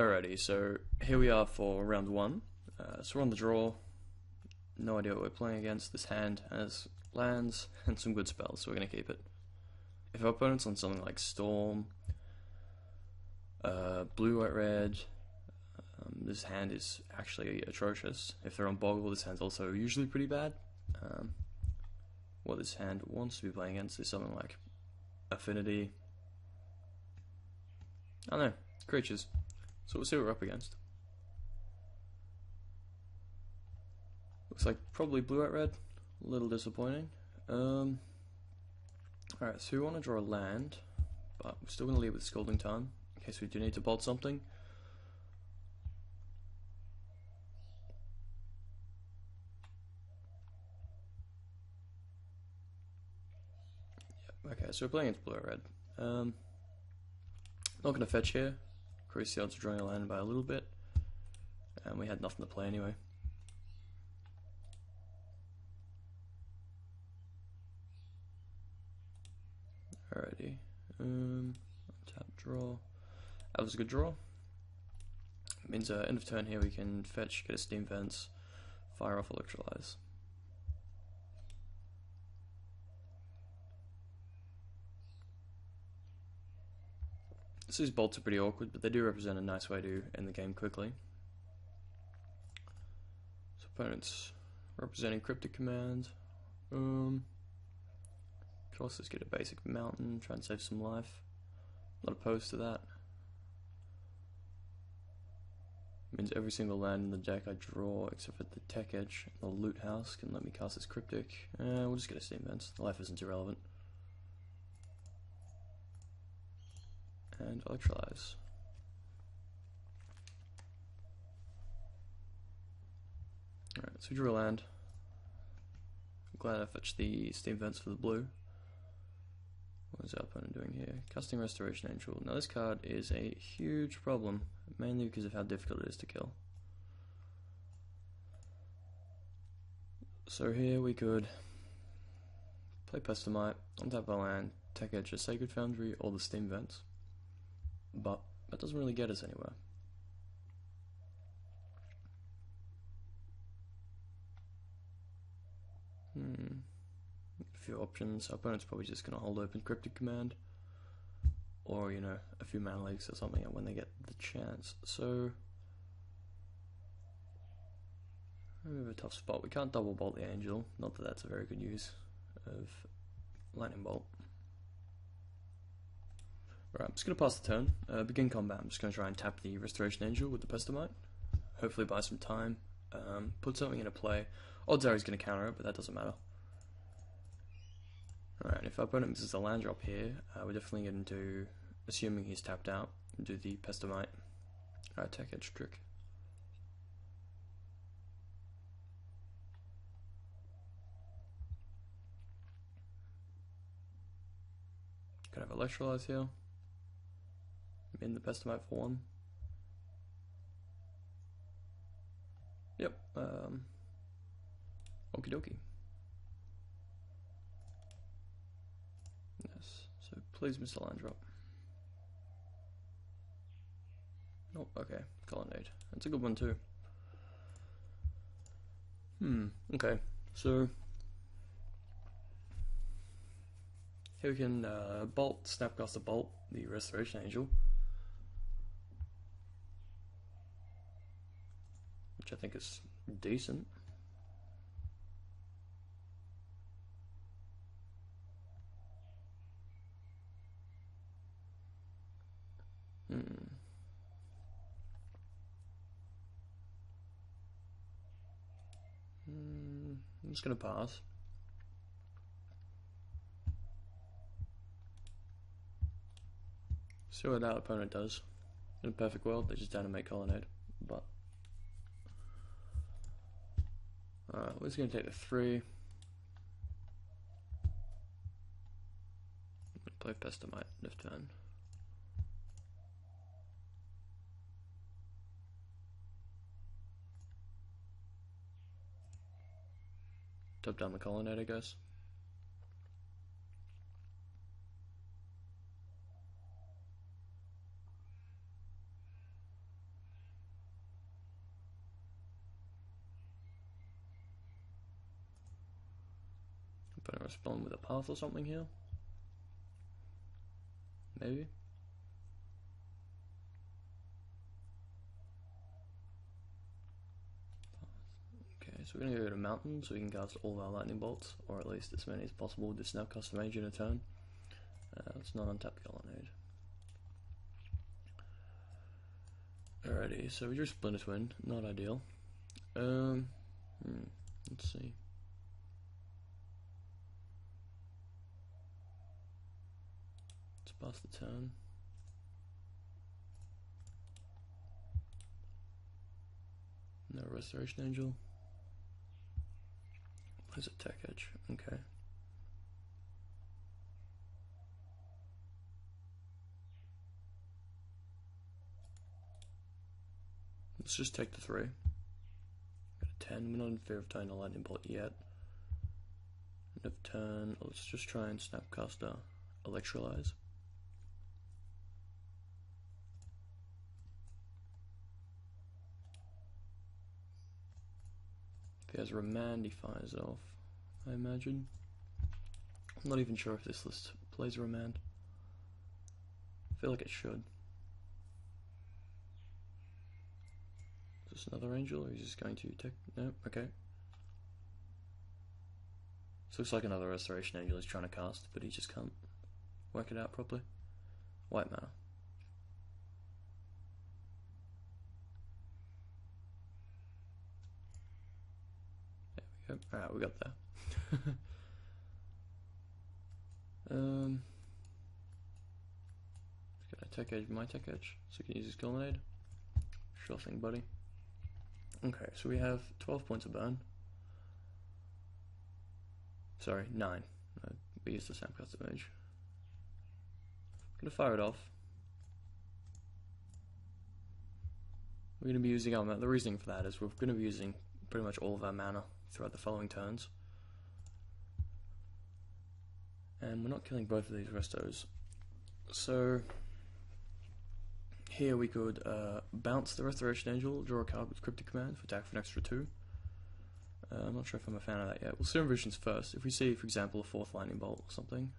Alrighty, so here we are for round one. So we're on the draw. No idea what we're playing against. This hand has lands and some good spells, so we're going to keep it. If our opponent's on something like Storm, Blue, White, Red, this hand is actually atrocious. If they're on Boggle, this hand's also usually pretty bad. What this hand wants to be playing against is something like Affinity. I don't know, creatures. So we'll see what we're up against. Looks like probably Blue, White, Red. A little disappointing. Alright, so we want to draw a land, but we're still going to leave with Scalding Tarn in case we do need to bolt something. Yep, okay, so we're playing against Blue, White, Red. Not going to fetch here. Increase the odds of drawing a land by a little bit, and we had nothing to play anyway. Alrighty, tap draw. That was a good draw. It means end of turn here we can fetch, get a Steam Fence, fire off Electrolyze. These bolts are pretty awkward, but they do represent a nice way to end the game quickly. So opponents representing Cryptic Command. Could also just get a basic mountain, try and save some life. Not opposed to that. It means every single land in the deck I draw, except for the Tech Edge and the Loot House, can let me cast this Cryptic. We'll just get a Steam Fence. Life isn't irrelevant. And Electrolyze. Alright, so we drew a land. I'm glad I fetched the Steam Fence for the blue. What is our opponent doing here? Casting Restoration Angel. Now this card is a huge problem, mainly because of how difficult it is to kill. So here we could play Pestamite, untap our land, Tech Edge, a Sacred Foundry, or the Steam Vents. But that doesn't really get us anywhere. A few options. Our opponent's probably just going to hold open Cryptic Command, or, you know, a few mana leaks or something when they get the chance. So we have a tough spot. We can't double bolt the Angel, not that that's a very good use of Lightning Bolt. Right, I'm just going to pass the turn. Begin combat. I'm just going to try and tap the Restoration Angel with the Pestamite. Hopefully buy some time. Put something into play. Odds are he's going to counter it, but that doesn't matter. Alright, if our opponent misses a land drop here, we're definitely going to, assuming he's tapped out, do the Pestamite Tech Edge trick. Could have Electrolyze here. In the Pestamite for one. Yep. Okie dokie. Yes. So please miss the land drop. Oh, okay. Colonnade. That's a good one too. Okay. So here we can bolt, Snapcaster Bolt, the Restoration Angel. Which I think is decent. I'm just going to pass. See what our opponent does. In a perfect world, they just animate Colonnade, but we're just going to take the 3. Play Pestamite next turn. Tap down the Colonnade, I guess. Gonna respond with a path or something here. Maybe. Okay, so we're gonna go to mountain so we can cast all of our lightning bolts, or at least as many as possible with this now custom mage in a turn. Let's not untap Colonnade. Alrighty, so we drew Splinter Twin, not ideal. Let's see. Let's pass the turn. No Restoration Angel. Plays a Tech Edge, okay. Let's just take the 3. Got a 10, we're not in fear of tying a lightning bolt yet. End of turn, let's just try and Snapcaster Electrolyze. If he has Remand, he fires off, I imagine. I'm not even sure if this list plays Remand. I feel like it should. Is this another angel, or is he just going to take? No, okay. This looks like another Restoration Angel he's trying to cast, but he just can't work it out properly. White mana. There we go. Alright, we got there. Just gonna Tech Edge my Tech Edge, so he can use his Colonnade. Sure thing, buddy. Okay, so we have 12 points of burn. Sorry, 9. We used the Snapcaster Mage. Gonna fire it off. We're gonna be using our mana. The reasoning for that is we're gonna be using pretty much all of our mana throughout the following turns. And we're not killing both of these restos. So here we could bounce the Restoration Angel, draw a card with Cryptic Command for attack for an extra 2. I'm not sure if I'm a fan of that yet. We'll Serum Visions first. If we see, for example, a 4th Lightning Bolt or something.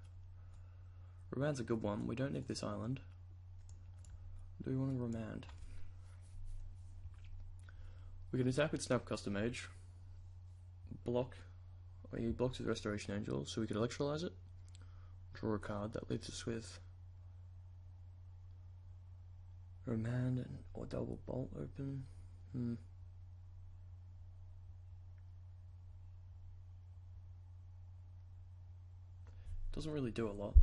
Remand's a good one. We don't need this island. Do we want to Remand? We can attack with Snapcaster Mage. Block. Or he blocks with Restoration Angel, so we could Electrolyze it. Draw a card. That leaves us with Remand or double bolt open. Doesn't really do a lot.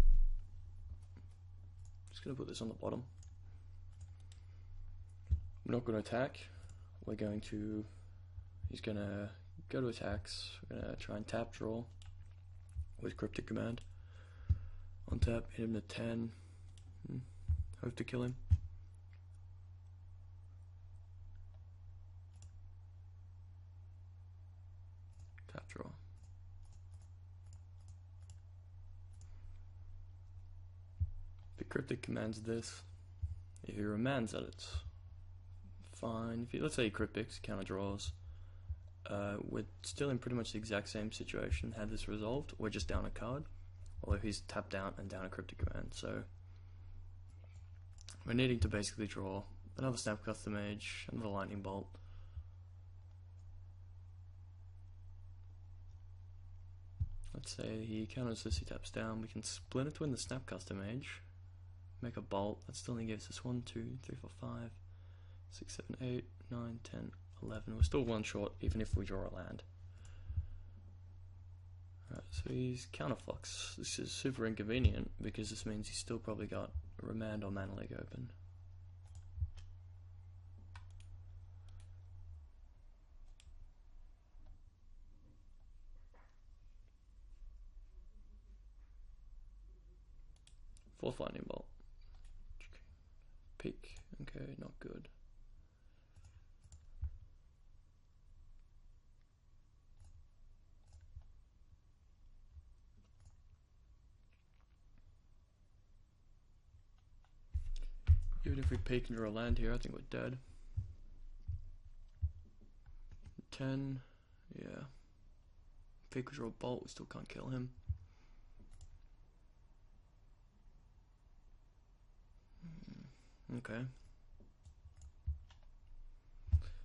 Just gonna put this on the bottom. We're not gonna attack. We're going to. He's gonna go to attacks. We're gonna try and tap draw with Cryptic Command. On tap, hit him to 10. Hope to kill him. Tap draw. If he Cryptic Commands this, if he Remands at it, fine. If he, let's say he Cryptics, counter draws, we're still in pretty much the exact same situation. Had this resolved, we're just down a card. Although he's tapped down and down a Cryptic Command, so we're needing to basically draw another Snapcaster Mage, another Lightning Bolt. Let's say he counters this, he taps down. We can Splinter Twin the Snapcaster Mage, make a bolt. That still only gives us 1, 2, 3, 4, 5, 6, 7, 8, 9, 10, 11. We're still one short, even if we draw a land. Alright, so he's Counterflux. This is super inconvenient because this means he's still probably got Remand or Mana League open. Fourth Lightning Bolt. Peak. Okay, not good. Even if we peek and draw a land here, I think we're dead. 10, yeah. Peek or draw a bolt, we still can't kill him. Okay.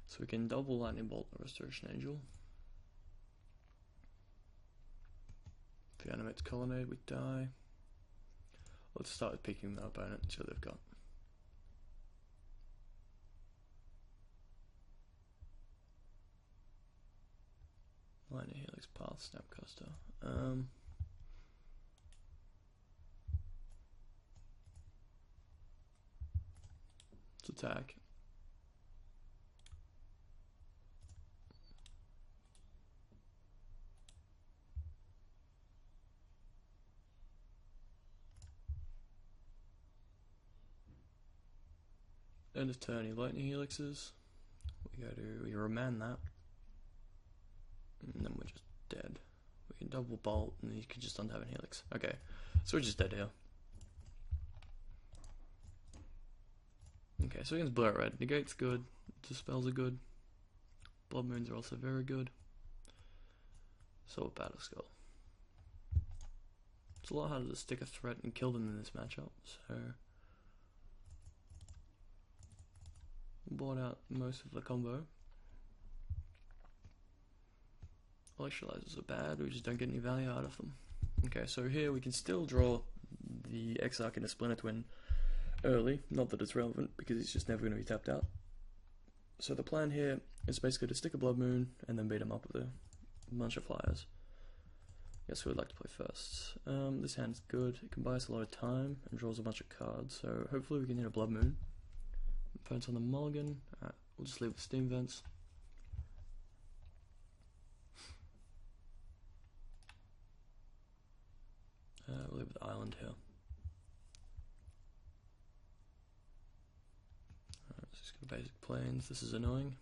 So we can double Lightning Bolt and Restoration Angel. If he animates Colonnade, we die. Let's start with picking their opponent and see what they've got. Lightning Helix, Path, Snapcaster. Let's attack. End of turn, he Lightning Helixes. We remand that. And then we're just dead. We can double bolt and he could just untap an Helix. Okay, so we're just dead here. Okay, so against Blur Red, Negate's good, Dispels are good, Blood Moons are also very good. So a Battle Skull. It's a lot harder to stick a threat and kill them in this matchup, so bought out most of the combo. Electrolyzers are bad, we just don't get any value out of them. Okay, so here we can still draw the Exarch into Splinter Twin early, not that it's relevant because it's just never going to be tapped out. So the plan here is basically to stick a Blood Moon and then beat him up with a bunch of flyers. Guess who would like to play first? This hand's good, it can buy us a lot of time and draws a bunch of cards, so hopefully we can hit a Blood Moon. Vents on the mulligan. Alright, we'll just leave with Steam Vents. We'll leave with Island here. Alright, let's just go basic planes. This is annoying.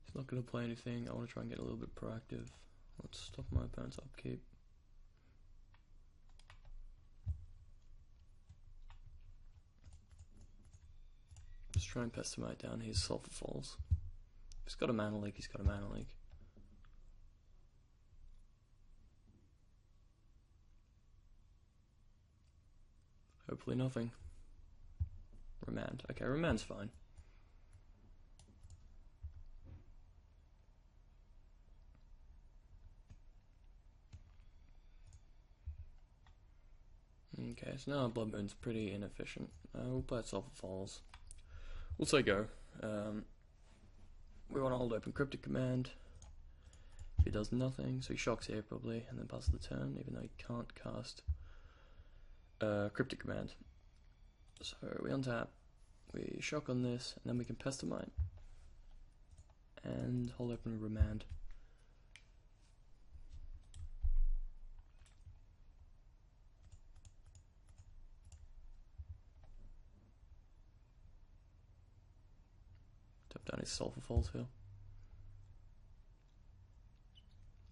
He's not going to play anything. I want to try and get a little bit proactive. Let's stop my opponent's upkeep. Just try and pestimate down his Sulphur Falls. If he's got a mana leak, he's got a mana leak. Hopefully nothing. Remand. Okay, Remand's fine. Okay, so now Blood Moon's pretty inefficient. We'll play Sulphur Falls. We'll say go. We want to hold open Cryptic Command. If he does nothing, so he shocks here probably, and then passes the turn, even though he can't cast Cryptic Command. So we untap, we shock on this, and then we can Pestamite and hold open Remand. Tap down his Sulphur Falls here.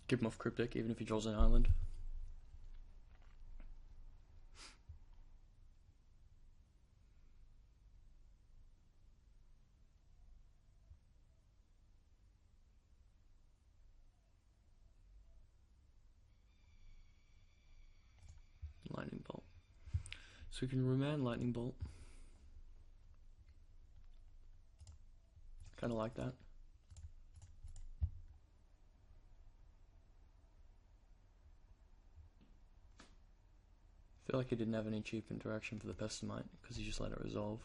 Keep him off Cryptic, even if he draws an island. Lightning Bolt. So we can remand Lightning Bolt. Kind of like that. I feel like he didn't have any cheap interaction for the Pestamite because he just let it resolve.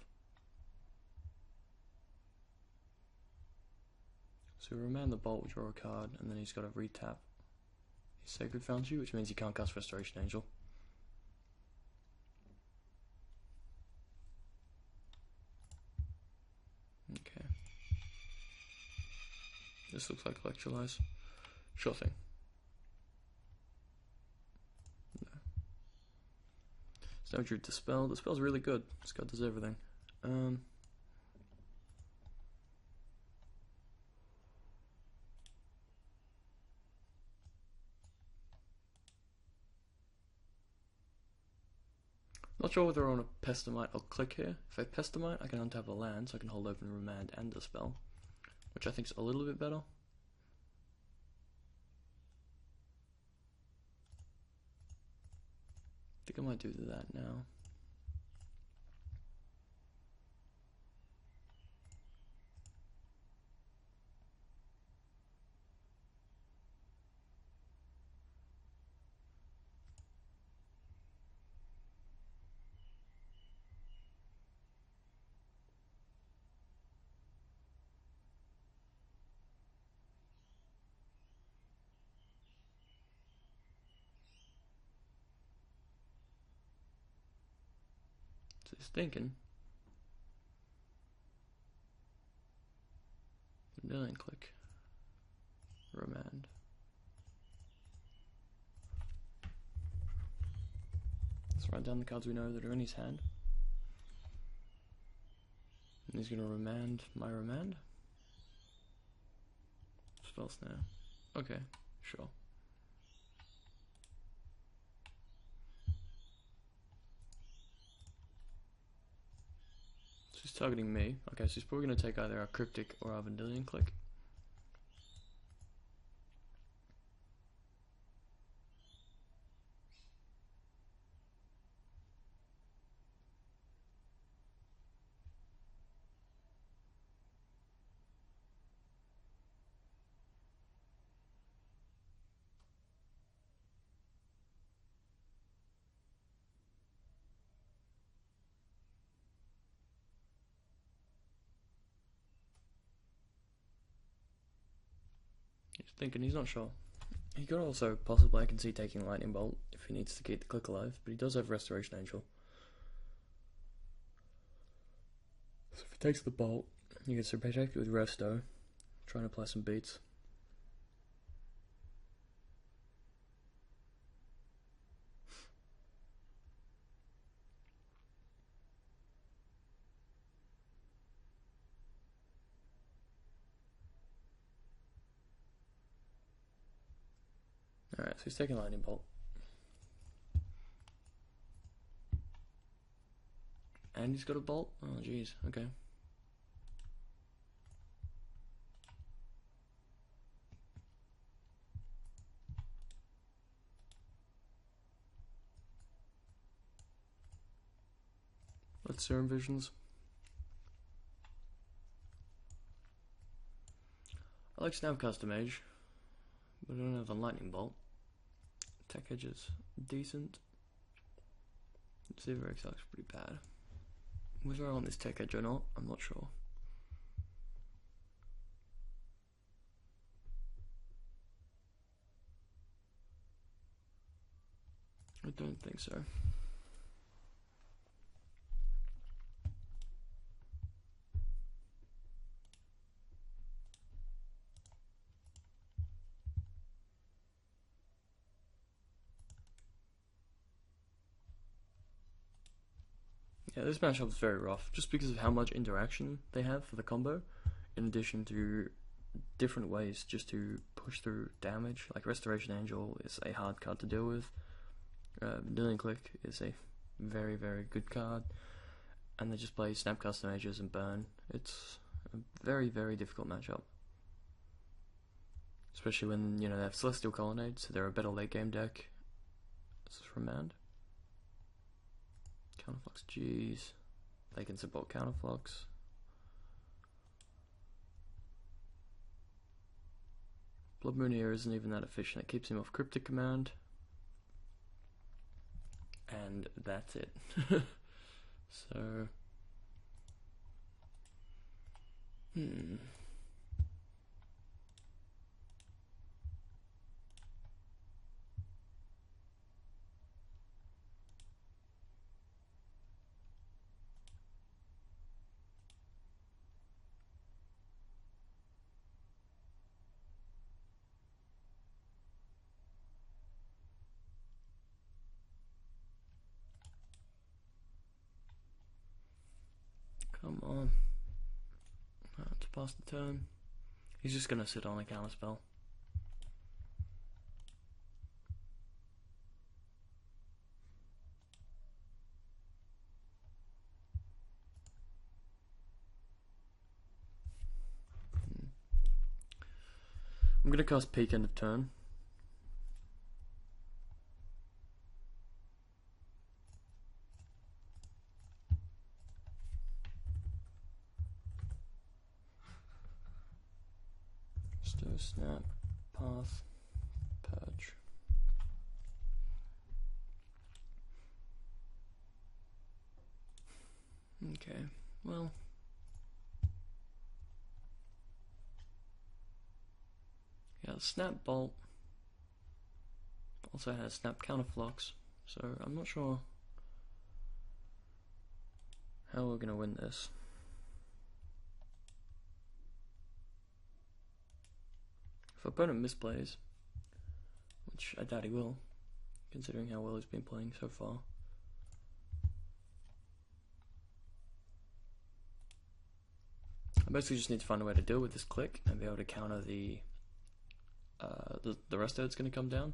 So we remand the Bolt, we draw a card, and then he's got to retap his Sacred Foundry, which means he can't cast Restoration Angel. Okay. This looks like Electrolyze. Sure thing. No. So now we drew Dispel. Dispel's really good. This card does everything. Not sure whether I want to Pestamite or click here. If I Pestamite, I can untap a land, so I can hold open Remand and Dispel, which I think is a little bit better. I think I might do that now. So he's thinking. Million click. Remand. Let's write down the cards we know that are in his hand. And he's gonna remand my remand. Spell snare. Okay, sure. So he's targeting me. Okay, so he's probably gonna take either our Cryptic or our Vendilion click. He's thinking, he's not sure. He could also possibly, I can see, taking Lightning Bolt if he needs to keep the click alive, but he does have Restoration Angel. So if he takes the Bolt, he gets to protect it with Resto, trying to apply some beats. Alright, so he's taking Lightning Bolt. And he's got a Bolt? Oh jeez, okay. Let's Serum Visions. I like Snap Custom Age, but I don't have a Lightning Bolt. Tech Edge is decent. Zivir Exile is pretty bad. Whether I want this Tech Edge or not, I'm not sure. I don't think so. Yeah, this matchup is very rough, just because of how much interaction they have for the combo, in addition to different ways just to push through damage. Like Restoration Angel is a hard card to deal with, Vendilion Click is a very, very good card, and they just play Snap Custom Ages and Burn. It's a very, very difficult matchup. Especially when, you know, they have Celestial Colonnade, so they're a better late game deck. This is Remand. Counterflux, jeez. They can support Counterflux. Blood Moon here isn't even that efficient. It keeps him off Cryptic Command. And that's it. So... Come on. To pass the turn. He's just gonna sit on a counterspell. I'm gonna cast Peak end of turn. Stow, snap, path, purge. Okay, well. Yeah, snap bolt also has snap counterflux, so I'm not sure how we're gonna win this. If opponent misplays, which I doubt he will, considering how well he's been playing so far. I basically just need to find a way to deal with this click and be able to counter the rest of it's going to come down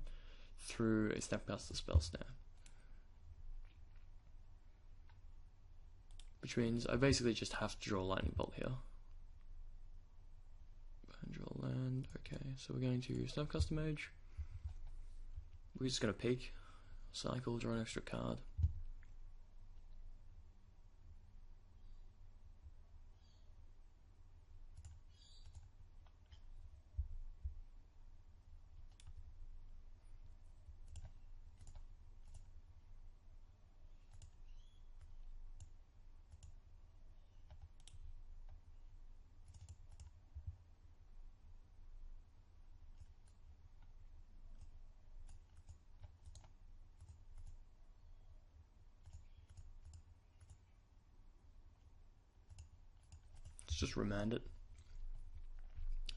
through a Snapcaster spell snare. Which means I basically just have to draw a lightning bolt here. And draw land, okay, so we're going to Snapcaster Mage. We're just going to peek, cycle, draw an extra card. Let's just remand it.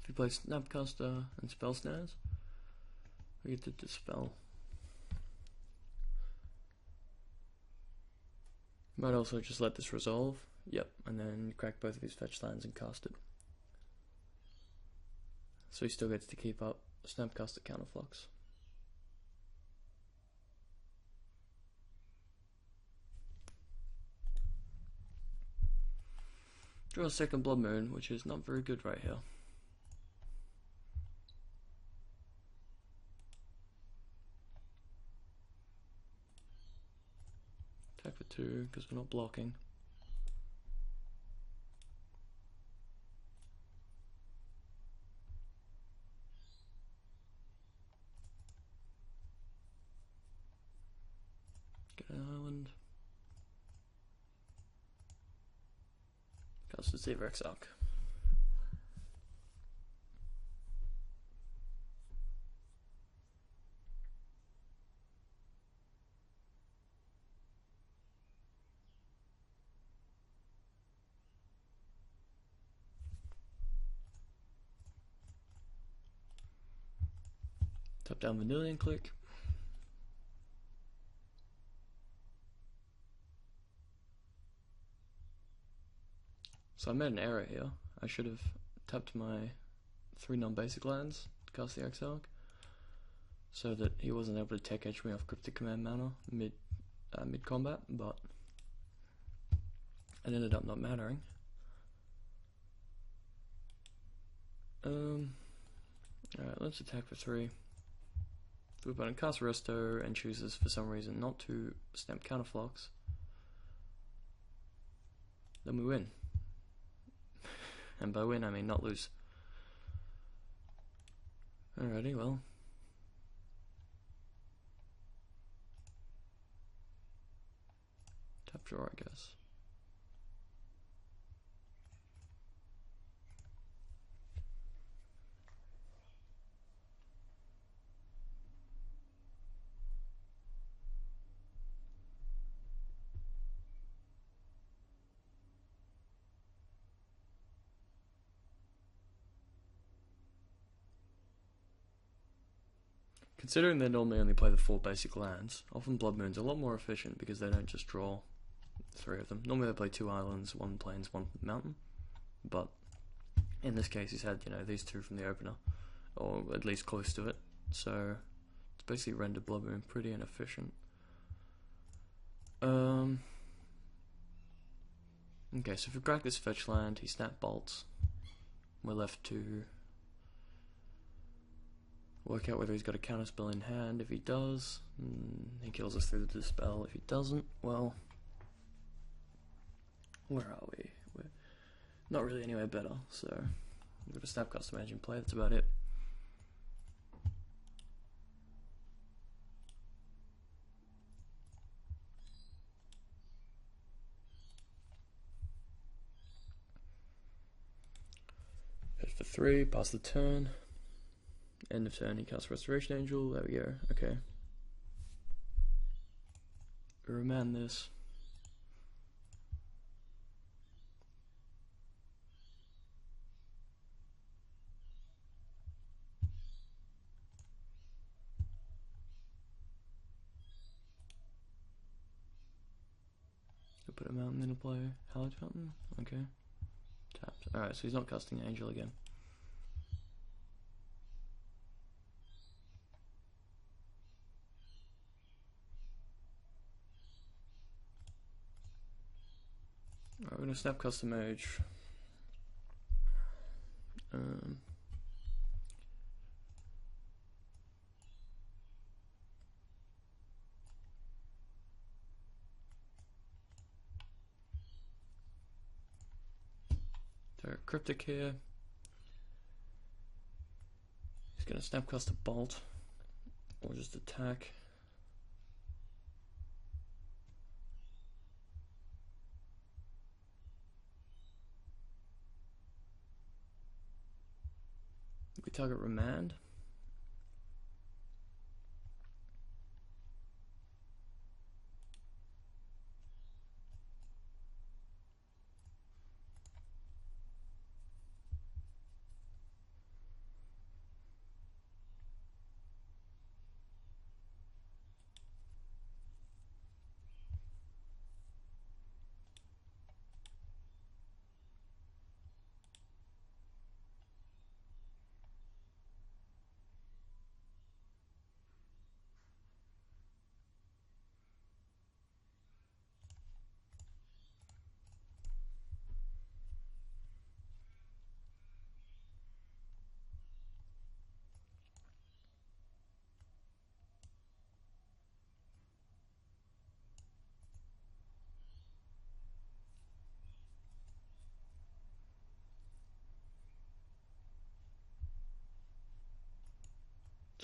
If you play Snapcaster and spell snares, we get to dispel. Might also just let this resolve. Yep, and then crack both of his fetch lands and cast it. So he still gets to keep up Snapcaster counterflux. Draw a second Blood Moon, which is not very good right here. Attack for 2, because we're not blocking. Get an island. Cast Deceiver Exarch. Tap down Vanillion, click. So I made an error here. I should have tapped my 3 non-basic lands to cast the Exarch, so that he wasn't able to tech edge me off Cryptic Command mana mid combat, but it ended up not mattering. Alright, let's attack for 3. If the opponent casts Resto and chooses for some reason not to snap counterflux, then we win. And by win I mean not lose. Alrighty, well. Tap draw, I guess. Considering they normally only play the 4 basic lands, often Blood Moon's a lot more efficient because they don't just draw 3 of them. Normally they play 2 islands, 1 plains, 1 mountain, but in this case he's had, you know, these 2 from the opener, or at least close to it, so it's basically rendered Blood Moon pretty inefficient. Okay, so if we crack this fetch land, he snap bolts, we're left to Work out whether he's got a counterspell in hand. If he does, he kills us through the dispel. If he doesn't, well, where are we? We're not really anywhere better, so we've got a Snapcaster Mage in play, that's about it. Hit for 3, pass the turn. End of turn, he casts Restoration Angel, there we go, okay. We remand this. Put a mountain into play. Hallowed Fountain? Okay. Tapped. Alright, so he's not casting Angel again. Alright, we're gonna Snapcaster Mage. Cryptic here. He's gonna Snapcast a Bolt, or just attack. We target Remand.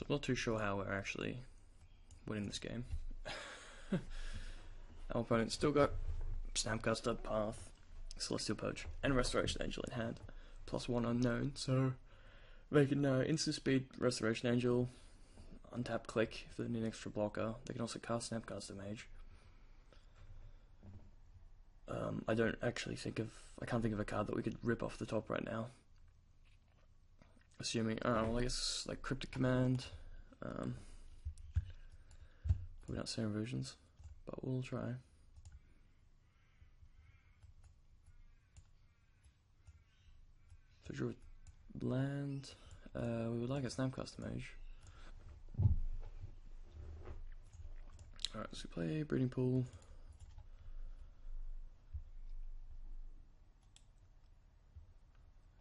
So I'm not too sure how we're actually winning this game. Our opponent's still got Snapcaster, Path, Celestial Purge, and Restoration Angel in hand, plus 1 unknown, so they can instant speed Restoration Angel, untap click if they need an extra blocker. They can also cast Snapcaster Mage. I can't think of a card that we could rip off the top right now. Assuming, well, I guess like Cryptic Command. Probably not Serum Visions, but we'll try. So draw land. We would like a Snapcaster Mage. Alright, so we play Breeding Pool.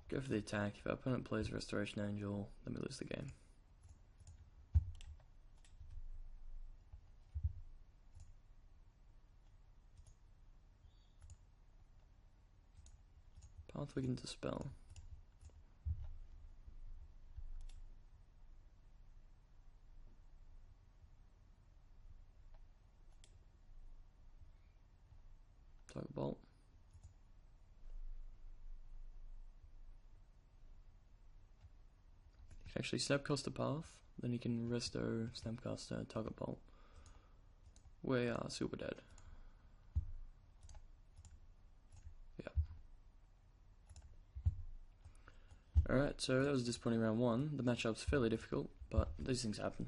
Go for the attack. If our opponent plays Restoration Angel, then we lose the game. Path we can dispel. Target Bolt. You can actually Snapcaster Path, then you can Resto, Snapcaster, Target Bolt. We are super dead. Yeah. Alright, so that was a disappointing round 1. The matchup's fairly difficult, but these things happen.